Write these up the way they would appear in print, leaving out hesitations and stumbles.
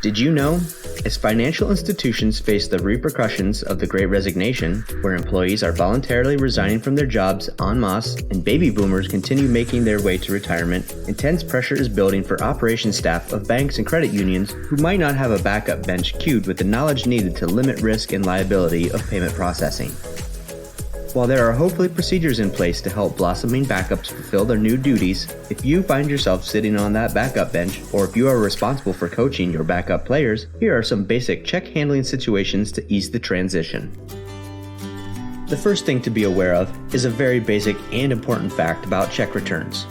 Did you know? As financial institutions face the repercussions of the Great Resignation, where employees are voluntarily resigning from their jobs en masse and baby boomers continue making their way to retirement, intense pressure is building for operations staff of banks and credit unions who might not have a backup bench queued with the knowledge needed to limit risk and liability of payment processing. While there are hopefully procedures in place to help blossoming backups fulfill their new duties, if you find yourself sitting on that backup bench, or if you are responsible for coaching your backup players, here are some basic check handling situations to ease the transition. The first thing to be aware of is a very basic and important fact about check returns.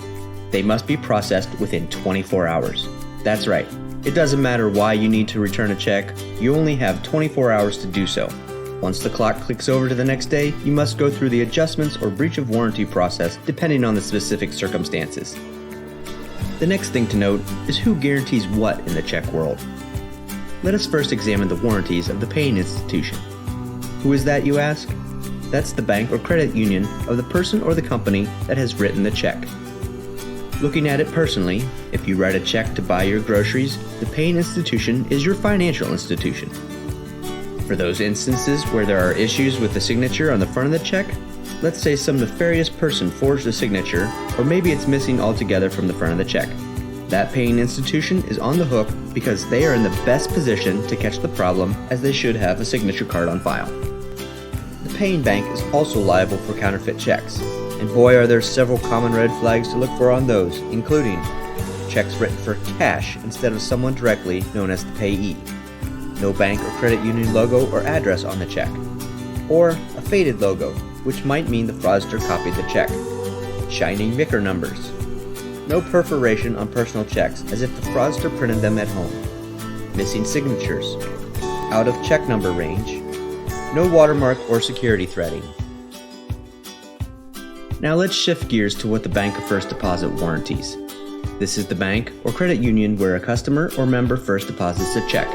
They must be processed within 24 hours. That's right, it doesn't matter why you need to return a check, you only have 24 hours to do so. Once the clock clicks over to the next day, you must go through the adjustments or breach of warranty process depending on the specific circumstances. The next thing to note is who guarantees what in the check world. Let us first examine the warranties of the paying institution. Who is that, you ask? That's the bank or credit union of the person or the company that has written the check. Looking at it personally, if you write a check to buy your groceries, the paying institution is your financial institution. For those instances where there are issues with the signature on the front of the check, let's say some nefarious person forged a signature, or maybe it's missing altogether from the front of the check. That paying institution is on the hook because they are in the best position to catch the problem, as they should have a signature card on file. The paying bank is also liable for counterfeit checks, and boy are there several common red flags to look for on those, including checks written for cash instead of someone directly known as the payee, no bank or credit union logo or address on the check, or a faded logo, which might mean the fraudster copied the check, shiny MICR numbers, no perforation on personal checks as if the fraudster printed them at home, missing signatures, out of check number range, no watermark or security threading. Now let's shift gears to what the Bank of First Deposit warranties. This is the bank or credit union where a customer or member first deposits a check.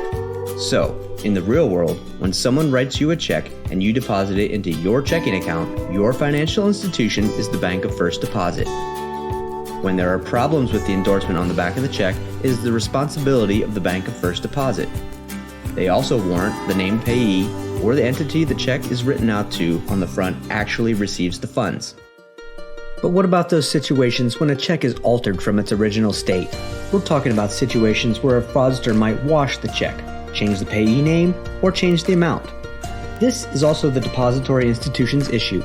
So, in the real world, when someone writes you a check and you deposit it into your checking account, your financial institution is the Bank of First Deposit. When there are problems with the endorsement on the back of the check, it is the responsibility of the Bank of First Deposit. They also warrant the named payee or the entity the check is written out to on the front actually receives the funds. But what about those situations when a check is altered from its original state? We're talking about situations where a fraudster might wash the check, change the payee name, or change the amount. This is also the depository institution's issue.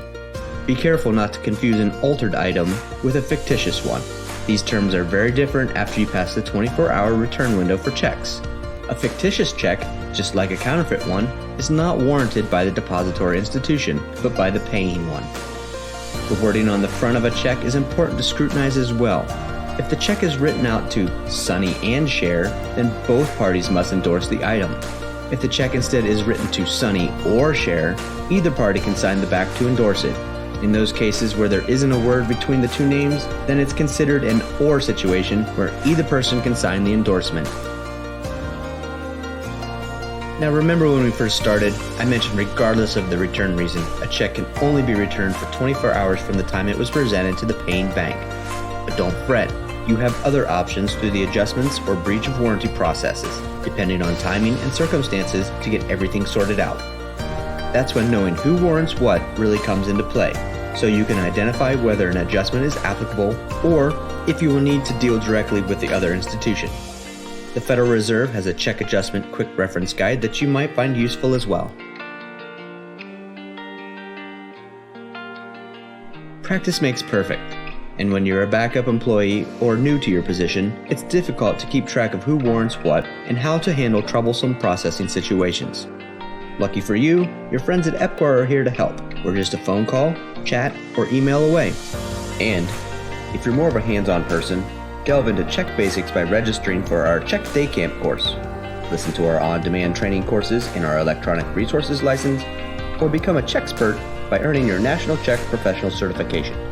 Be careful not to confuse an altered item with a fictitious one. These terms are very different after you pass the 24-hour return window for checks. A fictitious check, just like a counterfeit one, is not warranted by the depository institution, but by the paying one. The wording on the front of a check is important to scrutinize as well. If the check is written out to Sonny and Cher, then both parties must endorse the item. If the check instead is written to Sonny or Cher, either party can sign the back to endorse it. In those cases where there isn't a word between the two names, then it's considered an or situation where either person can sign the endorsement. Now remember when we first started, I mentioned regardless of the return reason, a check can only be returned for 24 hours from the time it was presented to the paying bank. But don't fret. You have other options through the adjustments or breach of warranty processes, depending on timing and circumstances to get everything sorted out. That's when knowing who warrants what really comes into play, so you can identify whether an adjustment is applicable or if you will need to deal directly with the other institution. The Federal Reserve has a check adjustment quick reference guide that you might find useful as well. Practice makes perfect. And when you're a backup employee or new to your position, it's difficult to keep track of who warrants what and how to handle troublesome processing situations. Lucky for you, your friends at EPCOR are here to help. We're just a phone call, chat, or email away. And if you're more of a hands-on person, delve into check basics by registering for our Check Day Camp course. Listen to our on-demand training courses in our electronic resources license, or become a Checkspert by earning your National Check Professional Certification.